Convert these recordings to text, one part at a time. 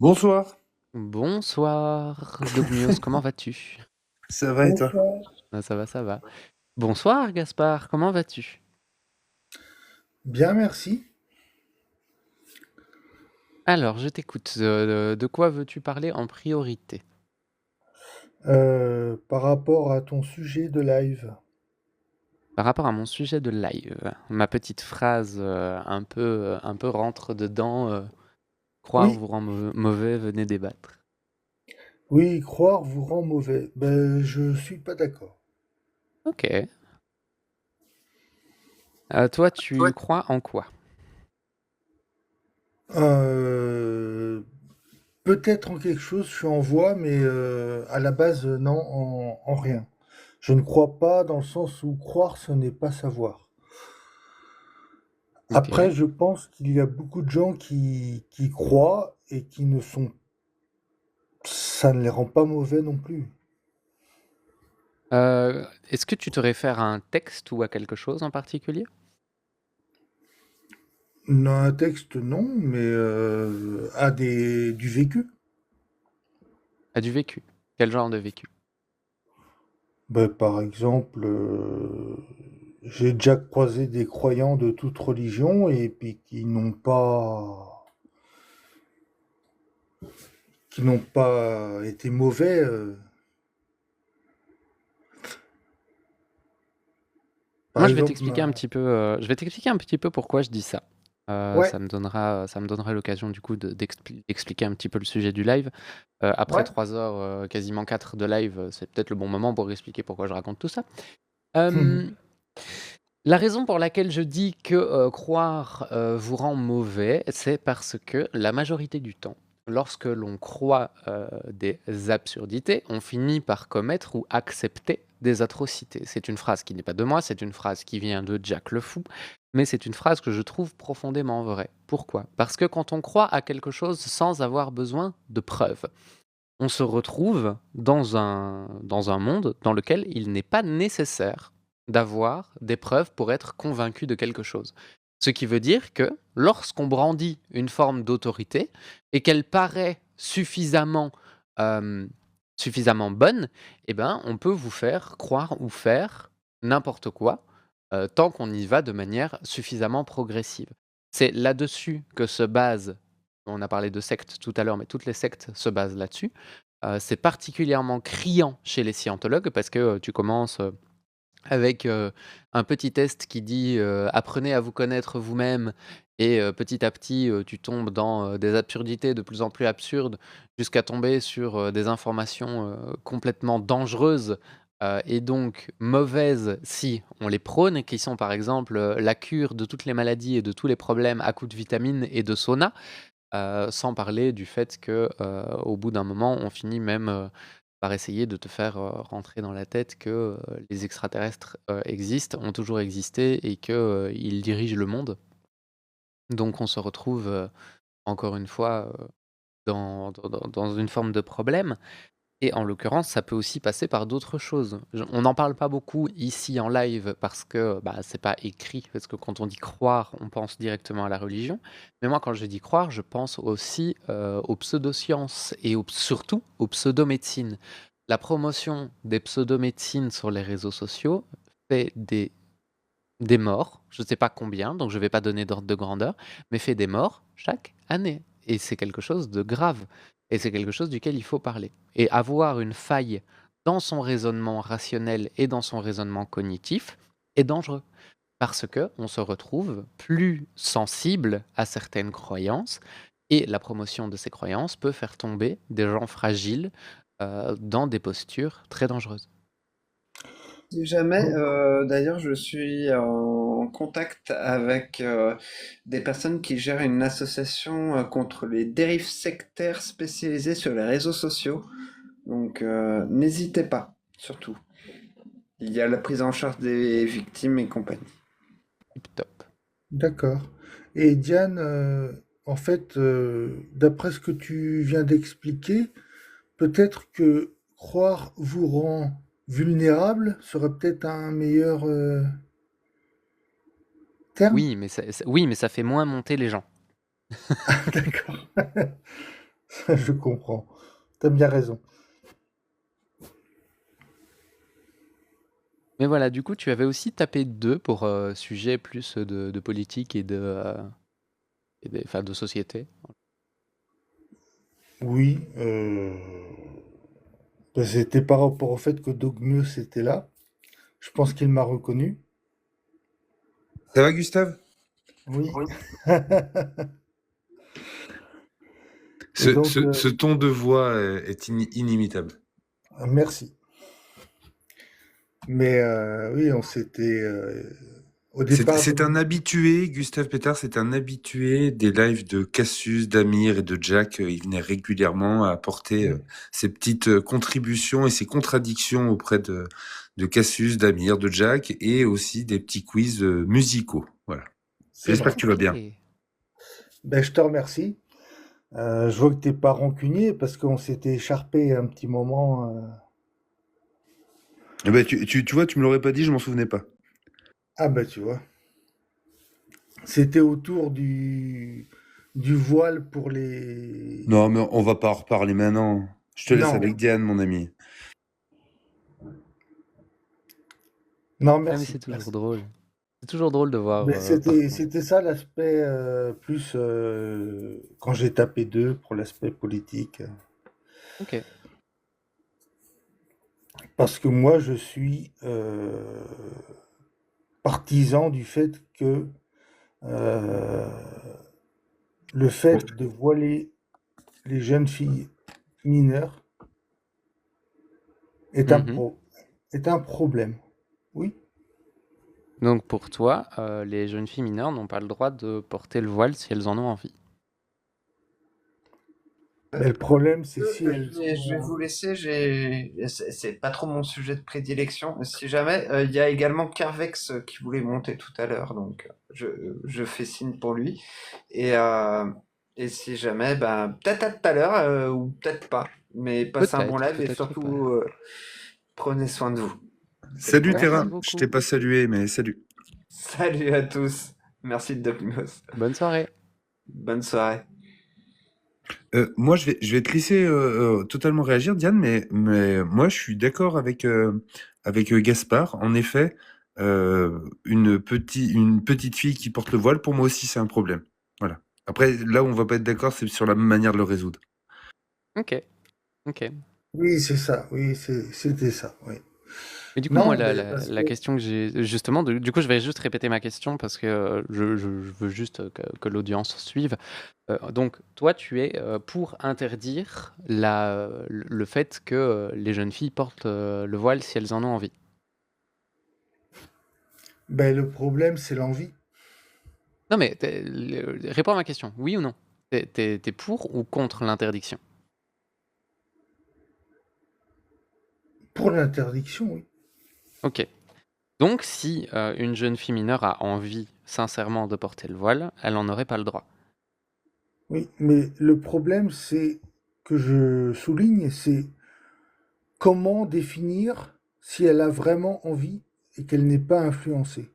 Bonsoir, Bonsoir, Dogmios, comment vas-tu? ça va et toi? Bonsoir. Ah, ça va, ça va. Bonsoir, Gaspard, comment vas-tu? Bien, merci. Alors, je t'écoute. De quoi veux-tu parler en priorité? Par rapport à ton sujet de live, Par rapport à mon sujet de live, ma petite phrase un peu rentre dedans. Croire oui, vous rend mauvais, venez débattre. oui, croire vous rend mauvais. Ben, je suis pas d'accord. Ok. Toi, tu crois en quoi? Euh, Peut-être en quelque chose, je suis en voie, mais à la base, non, en rien. Je ne crois pas dans le sens où croire, ce n'est pas savoir. Après, Ok. je pense qu'il y a beaucoup de gens qui croient et qui ne sont... Ça ne les rend pas mauvais non plus. Est-ce que tu te réfères à un texte ou à quelque chose en particulier? Non, un texte, non, mais à du vécu. À du vécu. Quel genre de vécu? Ben, par exemple, j'ai déjà croisé des croyants de toute religion et puis qui n'ont pas été mauvais. Par Moi, je vais exemple, t'expliquer un petit peu, pourquoi je dis ça. ouais, Ça me donnera l'occasion du coup d'expliquer un petit peu le sujet du live. Après ouais. 3 heures, quasiment 4 de live, c'est peut-être le bon moment pour expliquer pourquoi je raconte tout ça. Euh, la raison pour laquelle je dis que croire vous rend mauvais, c'est parce que la majorité du temps, lorsque l'on croit des absurdités, on finit par commettre ou accepter des atrocités. C'est une phrase qui n'est pas de moi, c'est une phrase qui vient de Jack le Fou, mais c'est une phrase que je trouve profondément vraie. Pourquoi? Parce que quand on croit à quelque chose sans avoir besoin de preuves, on se retrouve dans un monde dans lequel il n'est pas nécessaire d'avoir des preuves pour être convaincu de quelque chose. Ce qui veut dire que lorsqu'on brandit une forme d'autorité et qu'elle paraît euh, suffisamment bonne, eh ben, on peut vous faire croire ou faire n'importe quoi tant qu'on y va de manière suffisamment progressive. C'est là-dessus que se base, on a parlé de sectes tout à l'heure, mais toutes les sectes se basent là-dessus. C'est particulièrement criant chez les scientologues parce que, tu commences, avec, un petit test qui dit, «Apprenez à vous connaître vous-même» et petit à petit, tu tombes dans, des absurdités de plus en plus absurdes jusqu'à tomber sur, des informations, complètement dangereuses, et donc mauvaises si on les prône, qui sont par exemple, la cure de toutes les maladies et de tous les problèmes à coups de vitamines et de sauna. Sans parler du fait que, au bout d'un moment, on finit même, par essayer de te faire, rentrer dans la tête que, les extraterrestres, existent, ont toujours existé et que, ils dirigent le monde. Donc on se retrouve, encore une fois, dans une forme de problème. Et en l'occurrence, ça peut aussi passer par d'autres choses. On n'en parle pas beaucoup ici en live parce que bah, c'est pas écrit, parce que quand on dit croire, on pense directement à la religion. Mais moi, quand je dis croire, je pense aussi aux pseudosciences et surtout aux pseudomédecines. La promotion des pseudomédecines sur les réseaux sociaux fait des morts, je ne sais pas combien, donc je ne vais pas donner d'ordre de grandeur, mais fait des morts chaque année. Et c'est quelque chose de grave. Et c'est quelque chose duquel il faut parler. Et avoir une faille dans son raisonnement rationnel et dans son raisonnement cognitif est dangereux. Parce que on se retrouve plus sensible à certaines croyances et la promotion de ces croyances peut faire tomber des gens fragiles dans des postures très dangereuses. Si jamais, d'ailleurs, je suis en contact avec des personnes qui gèrent une association contre les dérives sectaires spécialisées sur les réseaux sociaux. Donc, n'hésitez pas, surtout. Il y a la prise en charge des victimes et compagnie. Tip top. D'accord. Et Diane, en fait, d'après ce que tu viens d'expliquer, peut-être que croire vous rend vulnérable serait peut-être un meilleur terme. Oui, mais ça fait moins monter les gens. D'accord. Je comprends. T'as bien raison. Mais voilà, du coup, tu avais aussi tapé 2 pour sujet plus de politique enfin, de société. Oui, bah, c'était par rapport au fait que Dogmeus était là. Je pense qu'il m'a reconnu. Ça va, Gustave? Oui. Oui. Et donc, Ce ton de voix est inimitable. merci. Mais oui, on s'était au C'est départ. c'est un habitué, Gustave Pétard, c'est un habitué des lives de Cassius, d'Amir et de Jack. Il venait régulièrement apporter ses petites contributions et ses contradictions auprès de Cassius, d'Amir, de Jack et aussi des petits quiz musicaux. Voilà. C'est J'espère vrai. que tu vas bien. Ok. Ben, je te remercie. Je vois que t'es pas rancunier parce qu'on s'était écharpé un petit moment. Eh ben, tu vois, tu me l'aurais pas dit, je m'en souvenais pas. Ah ben tu vois. C'était autour du voile pour Non, les. mais on va pas en reparler maintenant. Je te laisse Non, avec Diane, mon ami. non, Ah, mais merci, c'est toujours merci. drôle. C'est toujours drôle de voir Mais parfois. c'était ça l'aspect plus quand j'ai tapé 2 pour l'aspect politique. Ok. Parce que moi, je suis partisan du fait que euh, le fait de voiler les jeunes filles mineures est Mhm. est un problème. Oui. Donc pour toi, les jeunes filles mineures n'ont pas le droit de porter le voile si elles en ont envie. Mais le problème, c'est si elles Je vais sont. vous laisser, c'est pas trop mon sujet de prédilection. Si jamais, il y a également Carvex qui voulait monter tout à l'heure, donc je fais signe pour lui. Et, euh, et si jamais, ben, peut-être à tout à l'heure, ou peut-être pas. Mais passez un bon Peut-être, live et peut-être pas. surtout, prenez soin de vous. C'est Salut tout. Merci Terrain, je t'ai beaucoup. pas salué, mais salut. Salut à tous. Merci de Dopimos. Bonne soirée. Bonne soirée. Moi, je vais te laisser totalement réagir, Diane, mais moi, je suis d'accord avec Gaspard. En effet, une petite fille qui porte le voile, pour moi aussi, c'est un problème. Voilà. Après, là où on va pas être d'accord, c'est sur la même manière de le résoudre. Ok, ok. Oui, c'est ça. Oui, c'était ça. Oui. Mais du coup, moi, Non, mais parce que. la question que j'ai, justement, du coup, je vais juste répéter ma question parce que je veux juste que l'audience suive. Donc, toi, tu es pour interdire le fait que les jeunes filles portent le voile si elles en ont envie. Ben, le problème, c'est l'envie. Non, mais réponds à ma question, oui ou non? T'es pour ou contre l'interdiction? Pour l'interdiction, oui. Ok. Donc, si une jeune fille mineure a envie sincèrement de porter le voile, elle n'en aurait pas le droit. Oui, mais le problème, c'est que je souligne, c'est comment définir si elle a vraiment envie et qu'elle n'est pas influencée.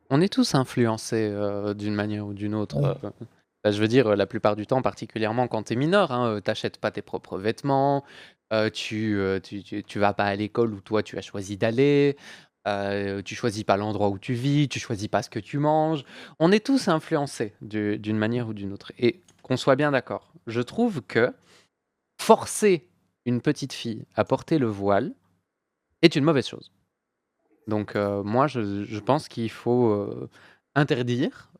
On est tous influencés d'une manière ou d'une autre. Oui. Bah, je veux dire, la plupart du temps, particulièrement quand tu es mineur, hein, t'achètes pas tes propres vêtements, tu vas pas à l'école où toi tu as choisi d'aller, tu choisis pas l'endroit où tu vis, tu choisis pas ce que tu manges. On est tous influencés d'une manière ou d'une autre. Et qu'on soit bien d'accord, je trouve que forcer une petite fille à porter le voile est une mauvaise chose. Donc moi, je pense qu'il faut interdire,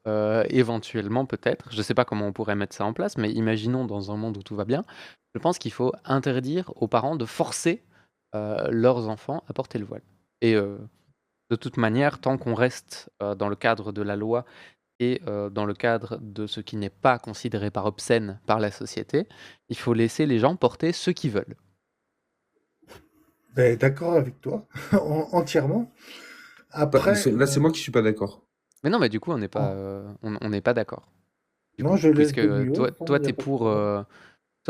éventuellement peut-être, je ne sais pas comment on pourrait mettre ça en place, mais imaginons dans un monde où tout va bien, je pense qu'il faut interdire aux parents de forcer leurs enfants à porter le voile. Et de toute manière, tant qu'on reste dans le cadre de la loi et dans le cadre de ce qui n'est pas considéré par obscène par la société, il faut laisser les gens porter ce qu'ils veulent. Ben, d'accord avec toi, entièrement. Après, Là, c'est moi qui suis pas d'accord. Mais non, mais du coup, oh, on n'est pas d'accord. Du non, coup, je laisse puisque de mieux, toi, il n'y a pas de problème.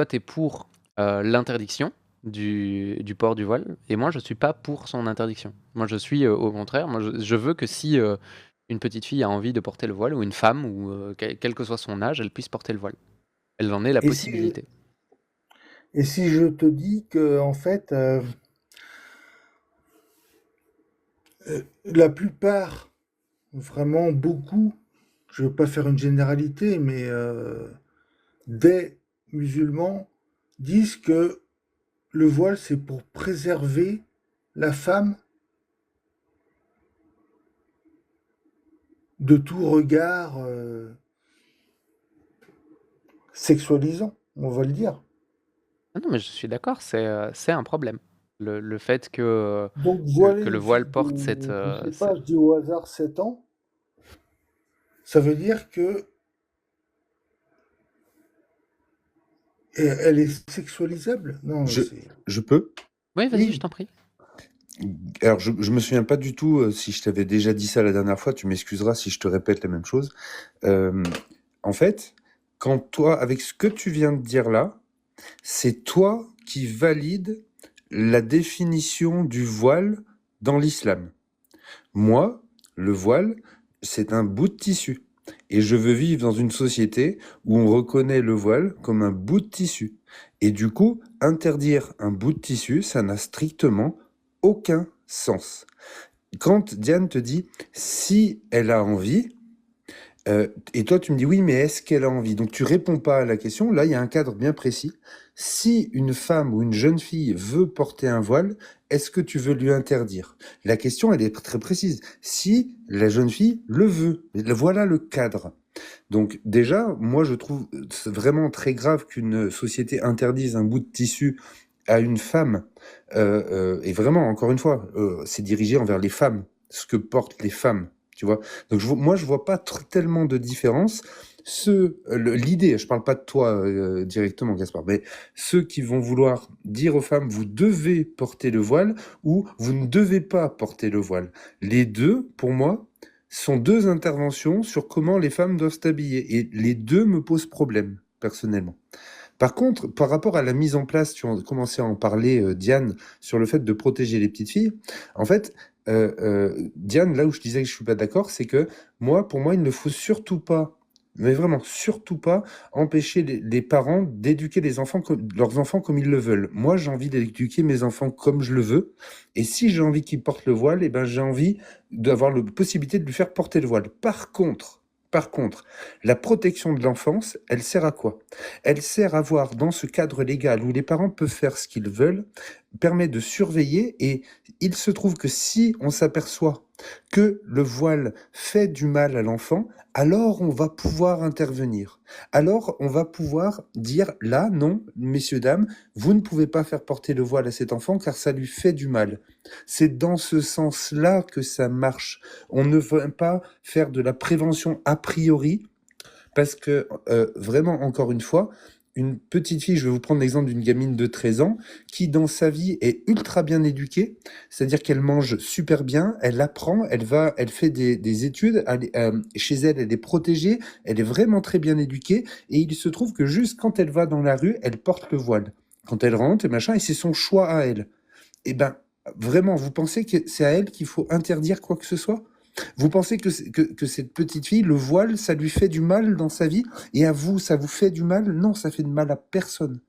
t'es pour l'interdiction du port du voile, et moi, je suis pas pour son interdiction. Moi, je suis au contraire. Moi, je veux que si une petite fille a envie de porter le voile, ou une femme, ou quel que soit son âge, elle puisse porter le voile. Elle en ait la Et si, possibilité. Et si je te dis que, en fait, la plupart, vraiment beaucoup, je ne veux pas faire une généralité, mais des musulmans disent que le voile, c'est pour préserver la femme de tout regard sexualisant, on va le dire. Ah non, mais je suis d'accord, c'est un problème. Le fait Donc que voiler le une fille voile porte de, je sais pas, je dis au hasard 7 ans, ça veut dire que elle est sexualisable? Non, Je, c'est... je peux? Oui, vas-y, je Oui, t'en prie. Alors, je me souviens pas du tout si je t'avais déjà dit ça la dernière fois. Tu m'excuseras si je te répète la même chose. Euh, En fait, quand toi, avec ce que tu viens de dire là, c'est toi qui valides la définition du voile dans l'islam. Moi, le voile, c'est un bout de tissu. Et je veux vivre dans une société où on reconnaît le voile comme un bout de tissu. Et du coup, interdire un bout de tissu, ça n'a strictement aucun sens. Quand Diane te dit si elle a envie, et toi tu me dis oui, mais est-ce qu'elle a envie? Donc tu réponds pas à la question. Là, il y a un cadre bien précis. Si une femme ou une jeune fille veut porter un voile, est-ce que tu veux lui interdire? La question, elle est très précise. Si la jeune fille le veut, voilà le cadre. Donc déjà, moi je trouve vraiment très grave qu'une société interdise un bout de tissu à une femme. Et vraiment, encore une fois, c'est dirigé envers les femmes, ce que portent les femmes, tu vois. Donc moi je vois pas tellement de différence. L'idée, je parle pas de toi directement, Gaspard, mais ceux qui vont vouloir dire aux femmes, vous devez porter le voile ou vous ne devez pas porter le voile. Les deux, pour moi, sont deux interventions sur comment les femmes doivent s'habiller. Et les deux me posent problème, personnellement. Par contre, par rapport à la mise en place, tu as commencé à en parler, Diane, sur le fait de protéger les petites filles. En fait, Diane, là où je disais que je suis pas d'accord, c'est que moi, pour moi, il ne faut surtout pas, mais vraiment surtout pas, empêcher les parents d'éduquer leurs enfants comme ils le veulent. Moi, j'ai envie d'éduquer mes enfants comme je le veux. Et si j'ai envie qu'ils portent le voile, eh ben, j'ai envie d'avoir la possibilité de lui faire porter le voile. Par contre, la protection de l'enfance, elle sert à quoi? Elle sert à voir dans ce cadre légal où les parents peuvent faire ce qu'ils veulent, permet de surveiller et il se trouve que si on s'aperçoit que le voile fait du mal à l'enfant, alors on va pouvoir intervenir. Alors on va pouvoir dire là, non, messieurs, dames, vous ne pouvez pas faire porter le voile à cet enfant car ça lui fait du mal. C'est dans ce sens-là que ça marche. On ne veut pas faire de la prévention a priori parce que vraiment, encore une fois, une petite fille, je vais vous prendre l'exemple d'une gamine de 13 ans, qui dans sa vie est ultra bien éduquée, c'est-à-dire qu'elle mange super bien, elle apprend, elle fait des études, chez elle, elle est protégée, elle est vraiment très bien éduquée, et il se trouve que juste quand elle va dans la rue, elle porte le voile. Quand elle rentre et machin, et c'est son choix à elle. Eh ben, vraiment, vous pensez que c'est à elle qu'il faut interdire quoi que ce soit? Vous pensez que cette petite fille, le voile, ça lui fait du mal dans sa vie? Et à vous, ça vous fait du mal? Non, ça fait de mal à personne.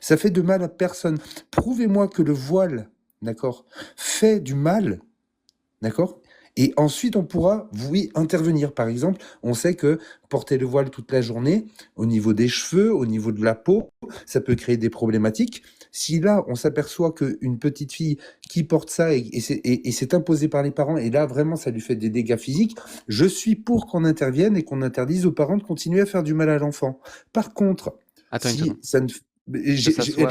Ça fait de mal à personne. Prouvez-moi que le voile, d'accord, fait du mal, d'accord? Et ensuite, on pourra, oui, intervenir. Par exemple, on sait que porter le voile toute la journée, au niveau des cheveux, au niveau de la peau, ça peut créer des problématiques. Si là, on s'aperçoit qu'une petite fille qui porte ça et c'est imposé par les parents, et là, vraiment, ça lui fait des dégâts physiques, je suis pour qu'on intervienne et qu'on interdise aux parents de continuer à faire du mal à l'enfant. Par contre, Attends une si seconde. ça ne... Que ça soit.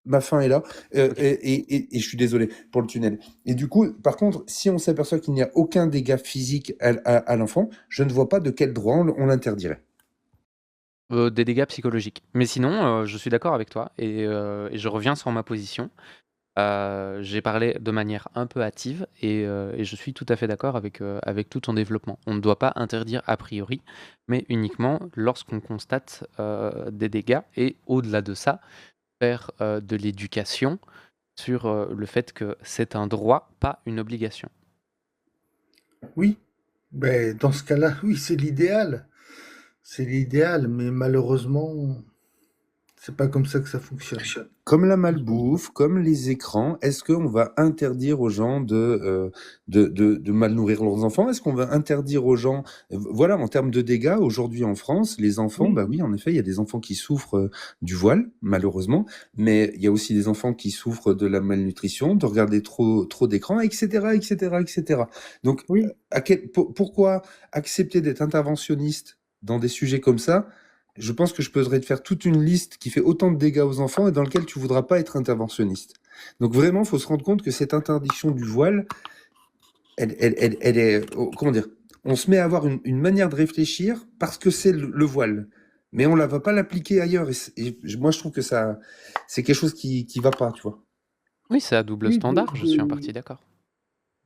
Ma fin est là, Ok. et je suis désolé pour le tunnel. Et du coup, par contre, si on s'aperçoit qu'il n'y a aucun dégât physique à l'enfant, je ne vois pas de quel droit on l'interdirait. Des dégâts psychologiques. Mais sinon, je suis d'accord avec toi et je reviens sur ma position. J'ai parlé de manière un peu hâtive et je suis tout à fait d'accord avec tout ton développement. On ne doit pas interdire a priori, mais uniquement lorsqu'on constate des dégâts et au-delà de ça, faire de l'éducation sur le fait que c'est un droit, pas une obligation. Oui, ben, dans ce cas-là, oui, c'est l'idéal. C'est l'idéal, mais malheureusement, C'est pas comme ça que ça fonctionne. Comme la malbouffe, comme les écrans, est-ce qu'on va interdire aux gens de mal nourrir leurs enfants? Est-ce qu'on va interdire aux gens, voilà, en termes de dégâts, aujourd'hui en France, les enfants, Oui, bah oui, en effet, il y a des enfants qui souffrent du voile, malheureusement, mais il y a aussi des enfants qui souffrent de la malnutrition, de regarder trop d'écrans, etc., etc., etc. Donc, oui. pourquoi accepter d'être interventionniste dans des sujets comme ça? Je pense que je pourrais te faire toute une liste qui fait autant de dégâts aux enfants et dans lequel tu voudras pas être interventionniste. Donc vraiment, il faut se rendre compte que cette interdiction du voile, elle est, comment dire, on se met à avoir une manière de réfléchir parce que c'est le voile, mais on la va pas l'appliquer ailleurs. Moi, je trouve que ça, c'est quelque chose qui va pas, tu vois. Oui, c'est à double Oui, standard, je suis en partie d'accord.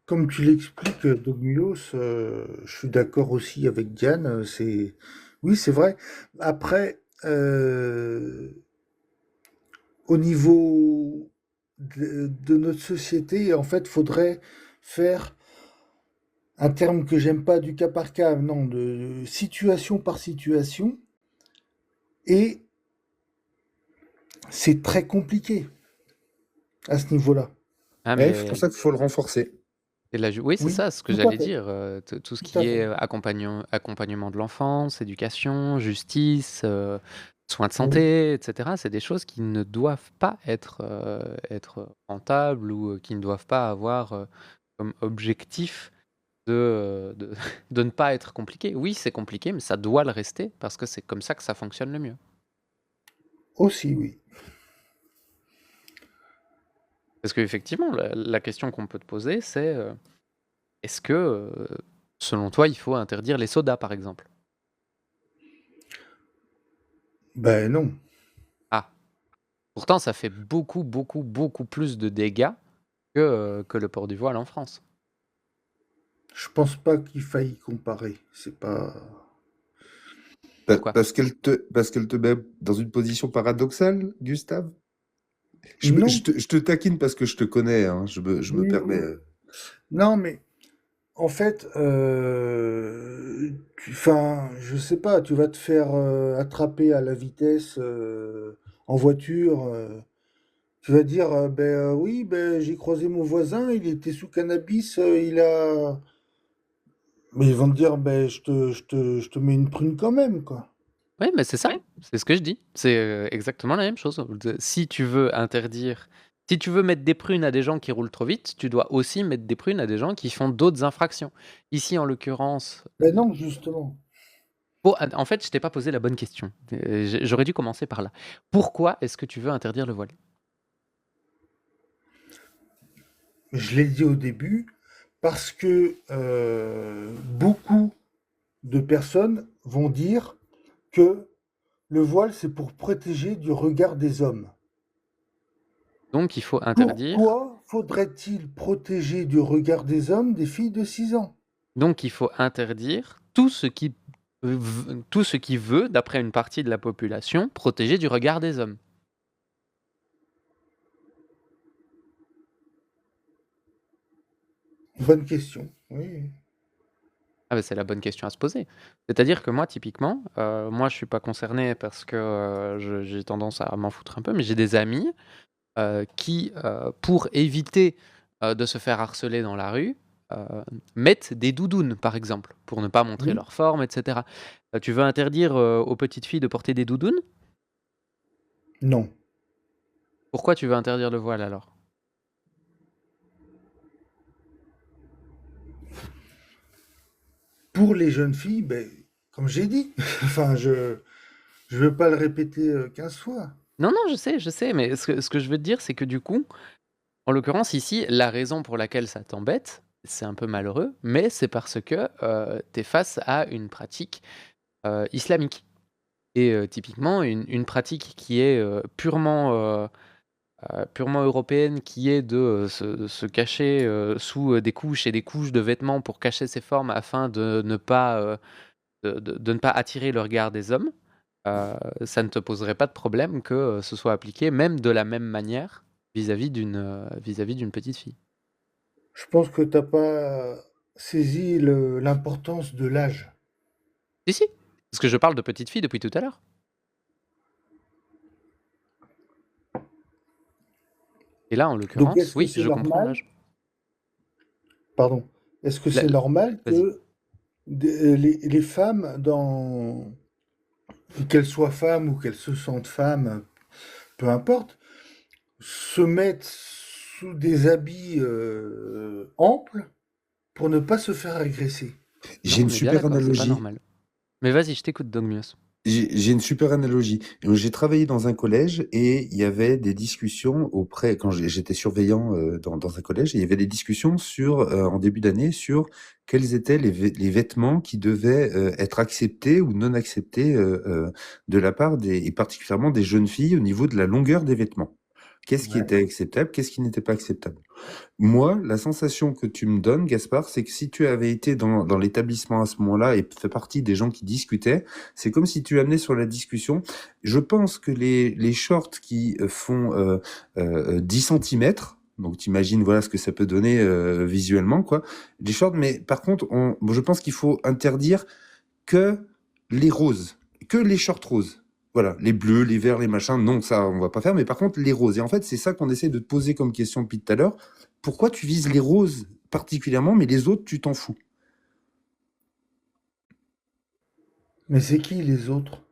comme tu l'expliques, Dogmulos, je suis d'accord aussi avec Diane. Oui, c'est vrai. Après, au niveau de notre société, en fait, faudrait faire un terme que j'aime pas du cas par cas, non, de situation par situation. Et c'est très compliqué à ce niveau-là. Ah, C'est pour mais ça qu'il faut le renforcer. oui, c'est Oui, ça, ce que tout à j'allais fait, dire. Tout ce tout à qui est fait. accompagnement de l'enfance, éducation, justice, soins de Oui. santé, etc. C'est des choses qui ne doivent pas être rentables ou qui ne doivent pas avoir comme objectif de de ne pas être compliqué. Oui, c'est compliqué, mais ça doit le rester parce que c'est comme ça que ça fonctionne le mieux. Aussi, oui. Parce qu'effectivement, la question qu'on peut te poser, c'est est-ce que, selon toi, il faut interdire les sodas, par exemple? Ben non. Ah, pourtant, ça fait beaucoup, beaucoup, beaucoup plus de dégâts que le port du voile en France. Je pense pas qu'il faille comparer. C'est pas. Pourquoi? Parce qu'elle te met dans une position paradoxale, Gustave? Non. Je te taquine parce que je te connais, hein, je me Oui, permets. oui. Non, mais en fait, enfin, je sais pas, tu vas te faire attraper à la vitesse en voiture. Tu vas dire, ben oui, ben j'ai croisé mon voisin, il était sous cannabis, il a. Mais ils vont te dire, ben je te mets une prune quand même, quoi. Oui, mais c'est ça, c'est ce que je dis. C'est exactement la même chose. Si tu veux mettre des prunes à des gens qui roulent trop vite, tu dois aussi mettre des prunes à des gens qui font d'autres infractions. Ici, en l'occurrence, Ben non, justement. en fait, je t'ai pas posé la bonne question. J'aurais dû commencer par là. Pourquoi est-ce que tu veux interdire le voile? Je l'ai dit au début, parce que beaucoup de personnes vont dire que le voile, c'est pour protéger du regard des hommes. Donc, il faut interdire. Pourquoi faudrait-il protéger du regard des hommes des filles de 6 ans? Donc, il faut interdire tout ce qui veut, d'après une partie de la population, protéger du regard des hommes. Bonne question. Oui. Ah bah, c'est la bonne question à se poser. C'est-à-dire que moi, typiquement, moi, je suis pas concerné parce que j'ai tendance à m'en foutre un peu, mais j'ai des amis qui, pour éviter de se faire harceler dans la rue, mettent des doudounes, par exemple, pour ne pas montrer Oui. leur forme, etc. Tu veux interdire aux petites filles de porter des doudounes? Non. Pourquoi tu veux interdire le voile alors? Pour les jeunes filles, ben, comme j'ai dit, enfin, je veux pas le répéter 15 fois. Non, non, je sais, mais ce que je veux te dire, c'est que du coup, en l'occurrence, ici, la raison pour laquelle ça t'embête, c'est un peu malheureux, mais c'est parce que tu es face à une pratique islamique. Et typiquement, une pratique qui est purement européenne, qui est de se cacher sous des couches et des couches de vêtements pour cacher ses formes afin de ne pas attirer le regard des hommes, ça ne te poserait pas de problème que ce soit appliqué même de la même manière vis-à-vis d'une petite fille. Je pense que t'as pas saisi l'importance de l'âge. Si, si, parce que je parle de petite fille depuis tout à l'heure. Et là, en Donc, l'occurrence, est-ce que oui, c'est je comprends normal, l'âge. pardon, est-ce que La- c'est normal Vas-y. que les femmes, qu'elles soient femmes ou qu'elles se sentent femmes, peu importe, se mettent sous des habits amples pour ne pas se faire agresser? Non, J'ai une on est bien super d'accord, c'est pas analogie. normal. Mais vas-y, je t'écoute, Dogmius. J'ai une super analogie. J'ai travaillé dans un collège et il y avait des discussions quand j'étais surveillant dans un collège, et il y avait des discussions en début d'année sur quels étaient les vêtements qui devaient être acceptés ou non acceptés de la part et particulièrement des jeunes filles au niveau de la longueur des vêtements. Qu'est-ce qui Ouais. était acceptable, qu'est-ce qui n'était pas acceptable? Moi, la sensation que tu me donnes, Gaspard, c'est que si tu avais été dans l'établissement à ce moment-là et fait partie des gens qui discutaient, c'est comme si tu amenais sur la discussion. Je pense que les shorts qui font 10 centimètres, donc t'imagines voilà ce que ça peut donner visuellement, quoi. Les shorts, mais par contre, je pense qu'il faut interdire que les roses, que les shorts roses. Voilà, les bleus, les verts, les machins, non, ça, on va pas faire. Mais par contre, les roses. Et en fait, c'est ça qu'on essaie de te poser comme question depuis tout à l'heure. Pourquoi tu vises les roses particulièrement, mais les autres, tu t'en fous? Mais c'est qui les autres?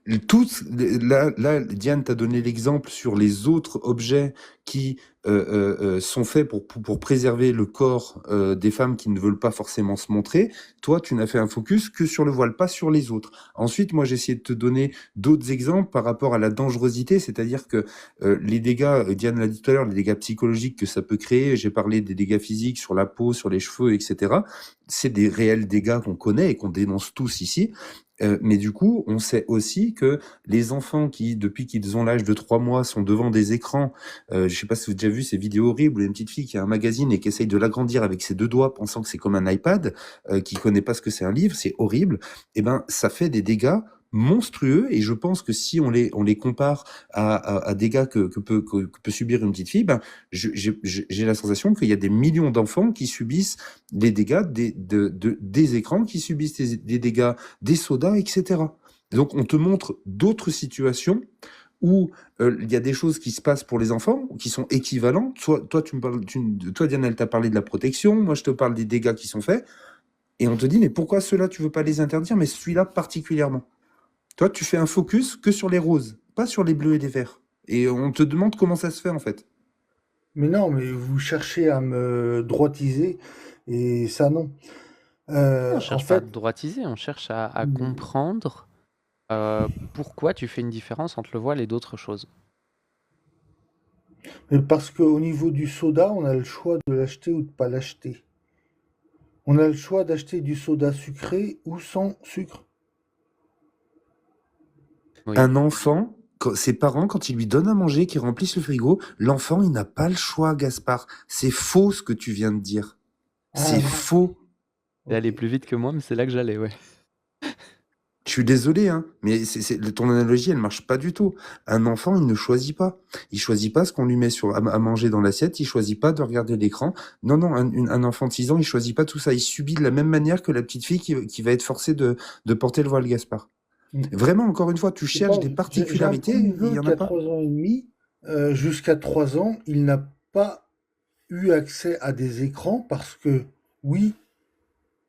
Là, Diane t'a donné l'exemple sur les autres objets qui sont faits pour préserver le corps des femmes qui ne veulent pas forcément se montrer. Toi, tu n'as fait un focus que sur le voile, pas sur les autres. Ensuite, moi, j'ai essayé de te donner d'autres exemples par rapport à la dangerosité, c'est-à-dire que les dégâts, Diane l'a dit tout à l'heure, les dégâts psychologiques que ça peut créer, j'ai parlé des dégâts physiques sur la peau, sur les cheveux, etc. C'est des réels dégâts qu'on connaît et qu'on dénonce tous ici. Mais du coup, on sait aussi que les enfants qui, depuis qu'ils ont l'âge de 3 mois, sont devant des écrans, je sais pas si vous avez déjà vu ces vidéos horribles où il y a une petite fille qui a un magazine et qui essaye de l'agrandir avec ses 2 doigts, pensant que c'est comme un iPad, qui connaît pas ce que c'est un livre, c'est horrible. Eh ben, ça fait des dégâts monstrueux, et je pense que si on les compare à dégâts que peut subir une petite fille, ben, j'ai la sensation qu'il y a des millions d'enfants qui subissent les dégâts des écrans, qui subissent des dégâts des sodas, etc. Donc, on te montre d'autres situations où il y a des choses qui se passent pour les enfants qui sont équivalentes. Toi, toi, Diane, elle t'a parlé de la protection. Moi, je te parle des dégâts qui sont faits. Et on te dit, mais pourquoi ceux-là, tu veux pas les interdire, mais celui-là particulièrement? Toi, tu fais un focus que sur les roses, pas sur les bleus et les verts. Et on te demande comment ça se fait, en fait. Mais non, mais vous cherchez à me droitiser et ça non. On En cherche pas à te fait, droitiser, on cherche à comprendre pourquoi tu fais une différence entre le voile et d'autres choses. mais parce qu'au niveau du soda, on a le choix de l'acheter ou de pas l'acheter. On a le choix d'acheter du soda sucré ou sans sucre. Oui. Un enfant, ses parents, quand ils lui donnent à manger, qu'ils remplissent le frigo, l'enfant, il n'a pas le choix, Gaspard. C'est faux ce que tu viens de dire. C'est non. faux. Et aller Ok. plus vite que moi, mais c'est là que j'allais, ouais. Je suis désolé, hein, mais ton analogie, elle marche pas du tout. Un enfant, il ne choisit pas. Il choisit pas ce qu'on lui met à manger dans l'assiette. Il choisit pas de regarder l'écran. Non, non, un enfant de 6 ans, il choisit pas tout ça. Il subit de la même manière que la petite fille qui va être forcée de porter le voile, Gaspard. Mm. Vraiment, encore une fois, tu Je sais cherches pas, des j'ai un particularités, petit il y neveu en qui a a pas. 3 ans et demi. Jusqu'à 3 ans, il n'a pas eu accès à des écrans parce que, oui,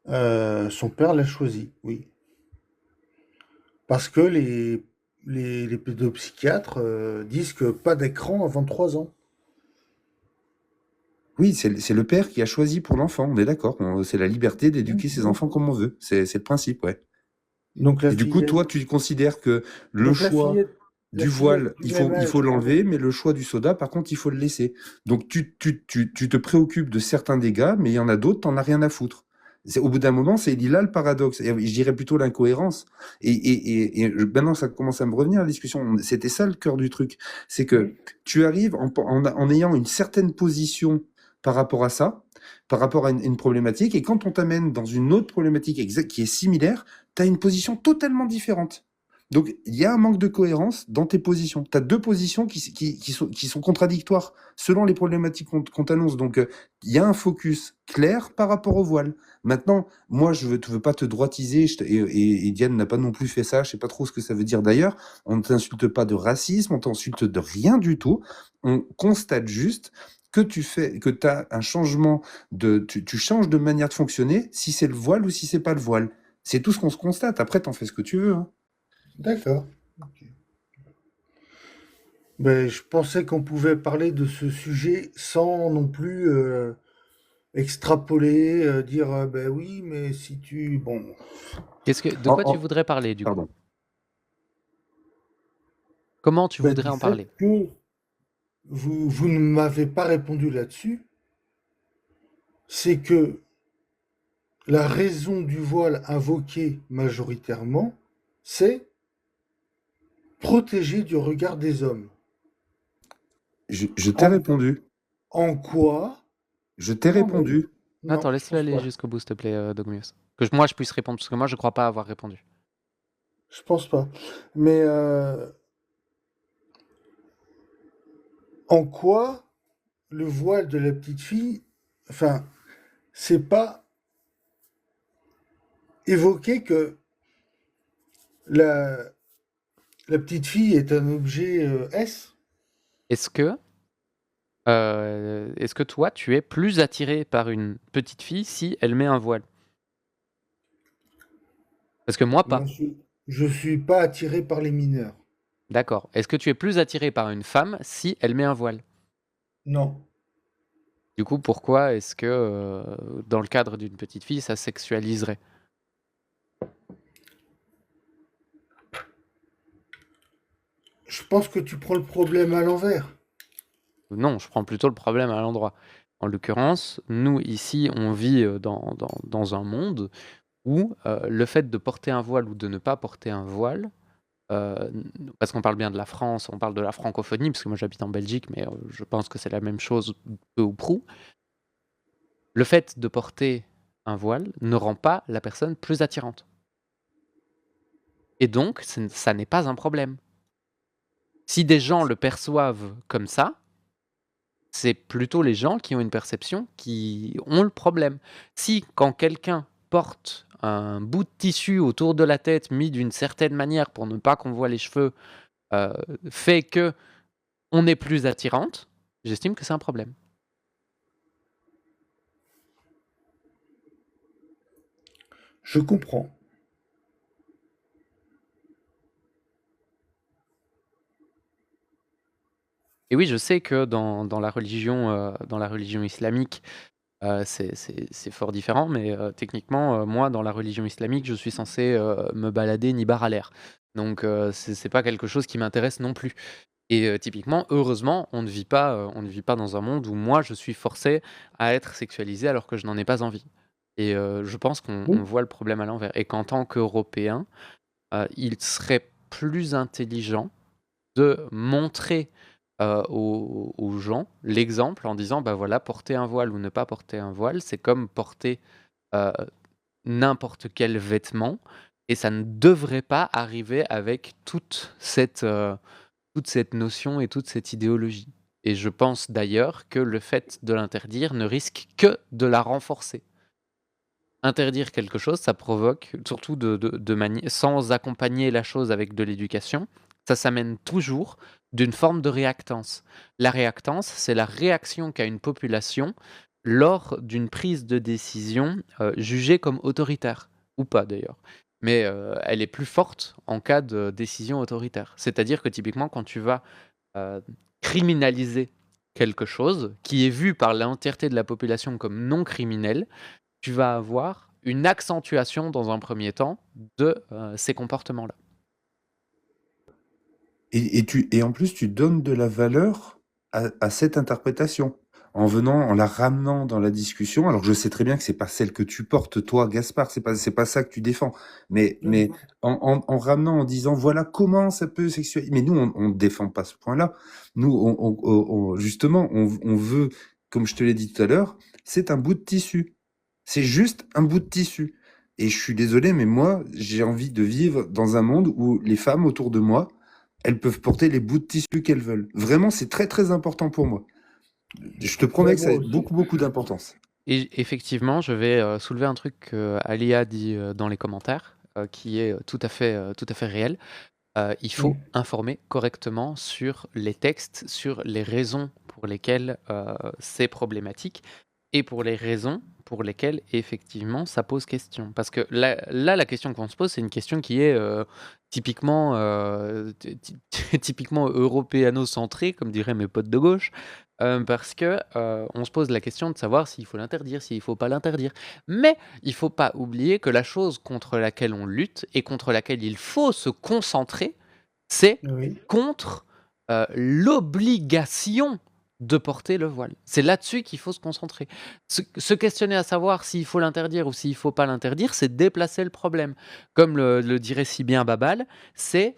son père l'a choisi, oui. Parce que les pédopsychiatres disent que pas d'écran avant 3 ans. Oui, c'est le père qui a choisi pour l'enfant, on est d'accord. C'est la liberté d'éduquer ses Donc, enfants comme on veut. C'est le principe, ouais. donc la Et du coup, fillette, toi, tu considères que le donc la choix fillette, la du fillette voile, du même il âge, faut l'enlever, mais le choix du soda, par contre, il faut le laisser. Donc, tu te préoccupes de certains dégâts, mais il y en a d'autres, t'en as rien à foutre. Au bout d'un moment, c'est là le paradoxe, et je dirais plutôt l'incohérence. Maintenant, ça commence à me revenir la discussion. C'était ça le cœur du truc. C'est que oui, tu arrives en ayant une certaine position par rapport à ça, par rapport à une problématique, et quand on t'amène dans une autre problématique qui est similaire, tu as une position totalement différente. Donc, il y a un manque de cohérence dans tes positions. Tu as deux positions qui sont contradictoires selon les problématiques qu'on t'annonce. Donc, il y a un focus clair par rapport au voile. Maintenant, moi, je veux pas te droitiser, et Diane n'a pas non plus fait ça, je sais pas trop ce que ça veut dire d'ailleurs. On ne t'insulte pas de racisme, on t'insulte de rien du tout. On constate juste que tu as un changement tu changes de manière de fonctionner, si c'est le voile ou si c'est pas le voile. C'est tout ce qu'on se constate. Après, t'en fais ce que tu veux, hein. D'accord. Ok. Ben, je pensais qu'on pouvait parler de ce sujet sans non plus extrapoler, dire ben oui, mais si tu... Bon, De En- quoi tu en- voudrais parler du coup? Pardon. Comment tu ben, voudrais du en fait parler? que vous ne m'avez pas répondu là-dessus, c'est que la raison du voile invoquée majoritairement, c'est protéger du regard des hommes. Je t'ai En, répondu. en quoi? Je t'ai Non, mais répondu. non, Attends, je laisse-le pense aller pas. jusqu'au bout, s'il te plaît, Dogmius. Que moi je puisse répondre, parce que moi je crois pas avoir répondu. Je pense pas. Mais en quoi le voile de la petite fille, enfin, c'est pas évoqué que la, la petite fille est un objet S? Est-ce que, est-ce que toi tu es plus attiré par une petite fille si elle met un voile? Parce que moi Moi, pas. je suis pas attiré par les mineurs. D'accord. Est-ce que tu es plus attiré par une femme si elle met un voile? Non. Du coup, pourquoi est-ce que dans le cadre d'une petite fille, ça sexualiserait? Je pense que tu prends le problème à l'envers. Non, je prends plutôt le problème à l'endroit. En l'occurrence, nous ici, on vit dans un monde où le fait de porter un voile ou de ne pas porter un voile, parce qu'on parle bien de la France, on parle de la francophonie, parce que moi j'habite en Belgique, mais je pense que c'est la même chose peu ou prou. Le fait de porter un voile ne rend pas la personne plus attirante. Et donc, ça n'est pas un problème. Si des gens le perçoivent comme ça, c'est plutôt les gens qui ont une perception qui ont le problème. Si quand quelqu'un porte un bout de tissu autour de la tête mis d'une certaine manière pour ne pas qu'on voit les cheveux, heu, fait qu'on est plus attirante, j'estime que c'est un problème. Je comprends. Et oui, je sais que dans la religion islamique, c'est fort différent, mais techniquement, moi, dans la religion islamique, je suis censé, me balader nibar à l'air. Donc c'est pas quelque chose qui m'intéresse non plus. Et typiquement, heureusement, on ne vit pas dans un monde où moi, je suis forcé à être sexualisé alors que je n'en ai pas envie. Et je pense qu'on Oui. voit le problème à l'envers et qu'en tant qu'Européens, il serait plus intelligent de montrer, aux gens l'exemple en disant: «Bah, voilà, porter un voile ou ne pas porter un voile, c'est comme porter, heu, n'importe quel vêtement et ça ne devrait pas arriver avec toute cette notion et toute cette idéologie». Et je pense d'ailleurs que le fait de l'interdire ne risque que de la renforcer. Interdire quelque chose, ça provoque, surtout sans accompagner la chose avec de l'éducation, ça s'amène toujours d'une forme de réactance. La réactance, c'est la réaction qu'a une population lors d'une prise de décision, jugée comme autoritaire, ou pas d'ailleurs. Mais, elle est plus forte en cas de décision autoritaire. C'est-à-dire que typiquement quand tu vas, heu, criminaliser quelque chose qui est vu par l'entièreté de la population comme non criminel, tu vas avoir une accentuation dans un premier temps de, ces comportements-là. Et en plus, tu donnes de la valeur à cette interprétation en la ramenant dans la discussion. Alors, je sais très bien que c'est pas celle que tu portes, toi, Gaspard, c'est pas ça que tu défends. Mais Mhm. en ramenant, en disant, voilà comment ça peut sexualiser. Mais nous, on ne défend pas ce point-là. Nous, justement, on veut, comme je te l'ai dit tout à l'heure, c'est un bout de tissu. C'est juste un bout de tissu. Et je suis désolé, mais moi, j'ai envie de vivre dans un monde où les femmes autour de moi, elles peuvent porter les bouts de tissu qu'elles veulent. Vraiment, c'est très très important pour moi. Je te promets Ouais, que ça moi a aussi. beaucoup d'importance. Et effectivement, je vais soulever un truc que Alia dit dans les commentaires, qui est tout à fait réel. Il faut Mm. informer correctement sur les textes, sur les raisons pour lesquelles c'est problématique et pour les raisons pour lesquelles effectivement ça pose question. Parce que là, la question qu'on se pose, c'est une question qui est typiquement européano-centrée, comme diraient mes potes de gauche, parce que on se pose la question de savoir s'il faut l'interdire, s'il ne faut pas l'interdire. Mais il ne faut pas oublier que la chose contre laquelle on lutte et contre laquelle il faut se concentrer, c'est Oui. contre l'obligation de porter le voile. C'est là-dessus qu'il faut se concentrer. Se questionner à savoir s'il faut l'interdire ou s'il ne faut pas l'interdire, c'est déplacer le problème. Comme le dirait si bien Babal, c'est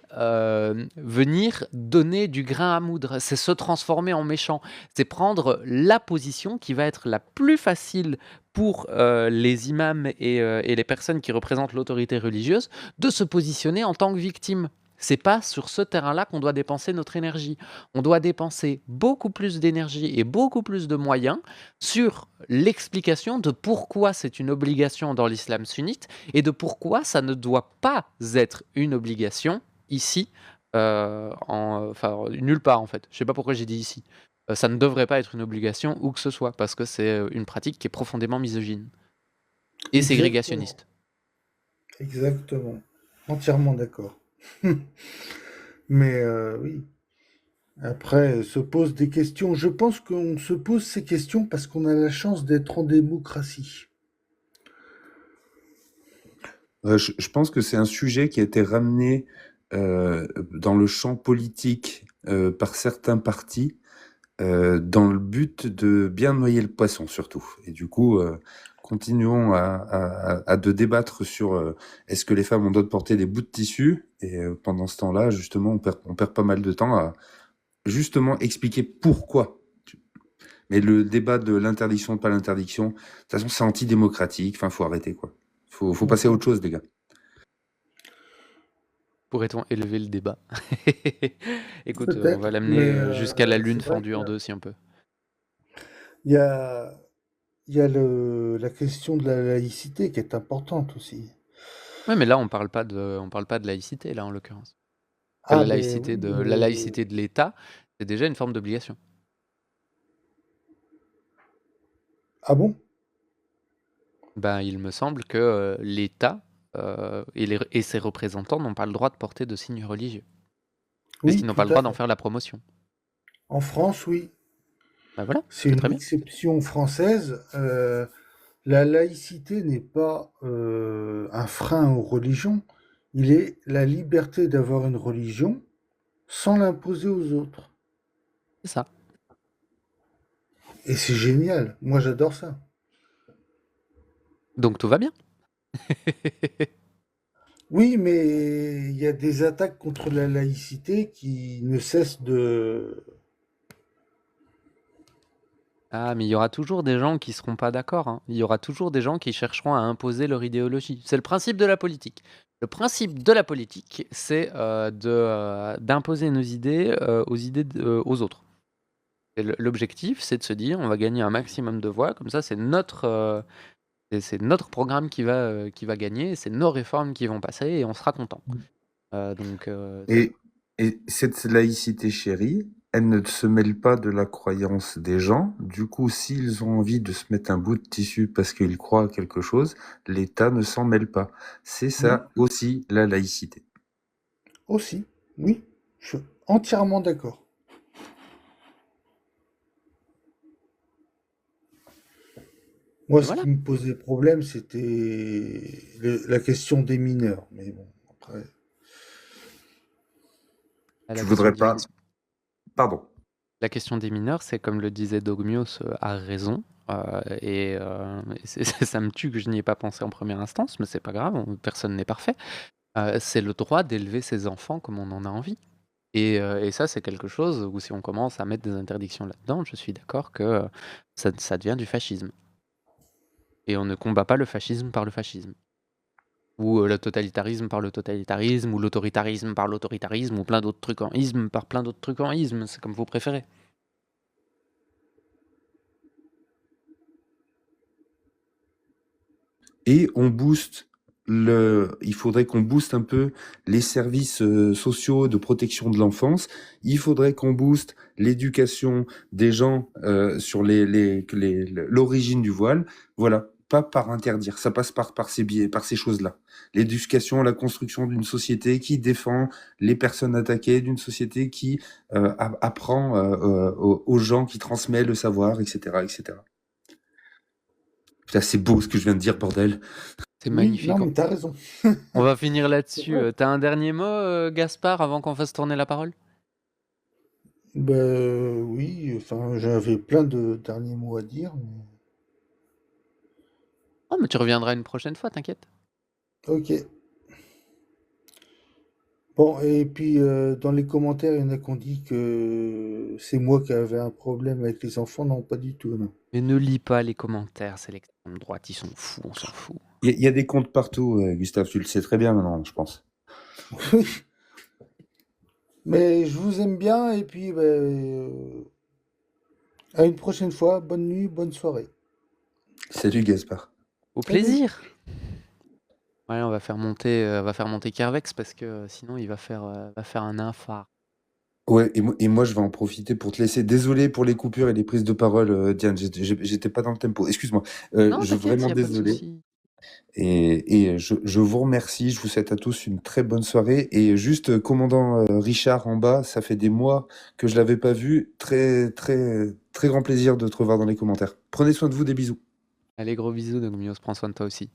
venir donner du grain à moudre, c'est se transformer en méchant, c'est prendre la position qui va être la plus facile pour les imams et les personnes qui représentent l'autorité religieuse de se positionner en tant que victime. C'est pas sur ce terrain-là qu'on doit dépenser notre énergie. On doit dépenser beaucoup plus d'énergie et beaucoup plus de moyens sur l'explication de pourquoi c'est une obligation dans l'islam sunnite et de pourquoi ça ne doit pas être une obligation ici, enfin nulle part en fait. Je sais pas pourquoi j'ai dit ici. Ça ne devrait pas être une obligation où que ce soit parce que c'est une pratique qui est profondément misogyne et Exactement. ségrégationniste. Exactement. Entièrement d'accord. Mais oui. Après, se pose des questions. Je pense qu'on se pose ces questions parce qu'on a la chance d'être en démocratie. Je pense que c'est un sujet qui a été ramené dans le champ politique par certains partis dans le but de bien noyer le poisson surtout. Et du coup, continuons à de débattre sur est-ce que les femmes ont le droit de porter des bouts de tissu. Et pendant ce temps-là, justement, on perd pas mal de temps à justement expliquer pourquoi. Mais le débat de l'interdiction, de pas l'interdiction, de toute façon, c'est antidémocratique. Enfin, faut arrêter, quoi. Faut passer à Mhm. autre chose, les gars. Pourrait-on élever le débat? Écoute, on va Peut-être, mais l'amener jusqu'à la c'est lune vrai fendue qu'il en deux si on peut. y a, il y a la question de la laïcité qui est importante aussi. Ouais, mais là on parle pas de laïcité là en l'occurrence. Que Ah, mais oui, la mais... laïcité de l'État, c'est déjà une forme d'obligation. Ah bon? Ben, il me semble que l'État et ses représentants n'ont pas le droit de porter de signes religieux, Oui, puisqu'ils n'ont pas tout le à droit d'en fait. faire la promotion. En France, oui. Ben voilà, C'est c'est une très bien. exception française. La laïcité n'est pas un frein aux religions. Il est la liberté d'avoir une religion sans l'imposer aux autres. C'est ça. Et c'est génial. Moi, j'adore ça. Donc tout va bien. Oui, mais il y a des attaques contre la laïcité qui ne cessent de... Ah, mais il y aura toujours des gens qui seront pas d'accord, hein. Il y aura toujours des gens qui chercheront à imposer leur idéologie. C'est le principe de la politique. Le principe de la politique, c'est d'imposer nos idées aux autres. Et l'objectif, c'est de se dire, on va gagner un maximum de voix, comme ça, c'est notre programme qui va gagner, et c'est nos réformes qui vont passer, et on sera content. Donc, Et, et cette laïcité chérie, elle ne se mêle pas de la croyance des gens. Du coup, s'ils ont envie de se mettre un bout de tissu parce qu'ils croient à quelque chose, l'État ne s'en mêle pas. C'est Hmm. ça aussi la laïcité. Aussi, oui, je suis entièrement d'accord. Moi, ce voilà. qui me posait problème, c'était la question des mineurs. Mais bon, après... La Tu question voudrais des pas... Pardon. La question des mineurs, c'est comme le disait Dogmios, a raison. Ça me tue que je n'y ai pas pensé en première instance, mais c'est pas grave, personne n'est parfait. C'est le droit d'élever ses enfants comme on en a envie. Et ça, c'est quelque chose où si on commence à mettre des interdictions là-dedans, je suis d'accord que ça devient du fascisme. Et on ne combat pas le fascisme par le fascisme. Ou le totalitarisme par le totalitarisme, ou l'autoritarisme par l'autoritarisme, ou plein d'autres trucs en isme par plein d'autres trucs en isme, c'est comme vous préférez. Et il faudrait qu'on booste un peu les services sociaux de protection de l'enfance. Il faudrait qu'on booste l'éducation des gens sur l'origine du voile. Voilà, pas par interdire. Ça passe par ces biais, par ces choses-là. L'éducation, la construction d'une société qui défend les personnes attaquées, d'une société qui apprend aux gens, qui transmet le savoir, etc., etc. Putain, c'est beau ce que je viens de dire, bordel. C'est Oui, magnifique. non, mais t'as raison. On va finir là-dessus. vrai. T'as un dernier mot, Gaspard, avant qu'on fasse tourner la parole? Ben oui, enfin, j'avais plein de derniers mots à dire, mais... Oh, mais tu reviendras une prochaine fois, t'inquiète. Ok. Bon, et puis dans les commentaires, il y en a qui ont dit que c'est moi qui avais un problème avec les enfants. Non, pas du tout, non. Mais ne lis pas les commentaires, c'est l'extrême droite, ils sont fous, on s'en fout. Il y a des comptes partout, Gustave, tu le sais très bien maintenant, je pense. Oui. Mais je vous aime bien, et puis à une prochaine fois. Bonne nuit, bonne soirée. Salut Gaspard. Au Salut. plaisir. Ouais, on va faire monter Kervex parce que sinon il va faire un infart. Ouais, et moi je vais en profiter pour te laisser. Désolé pour les coupures et les prises de parole, Diane, j'étais pas dans le tempo. Excuse-moi. Non, Je t'inquiète, vraiment y a pas de désolé. souci. Et je vous remercie. Je vous souhaite à tous une très bonne soirée. Et juste, commandant Richard en bas, ça fait des mois que je l'avais pas vu. Très, très, très grand plaisir de te revoir dans les commentaires. Prenez soin de vous, des bisous. Allez, gros bisous, Dogmios, prends soin de toi aussi.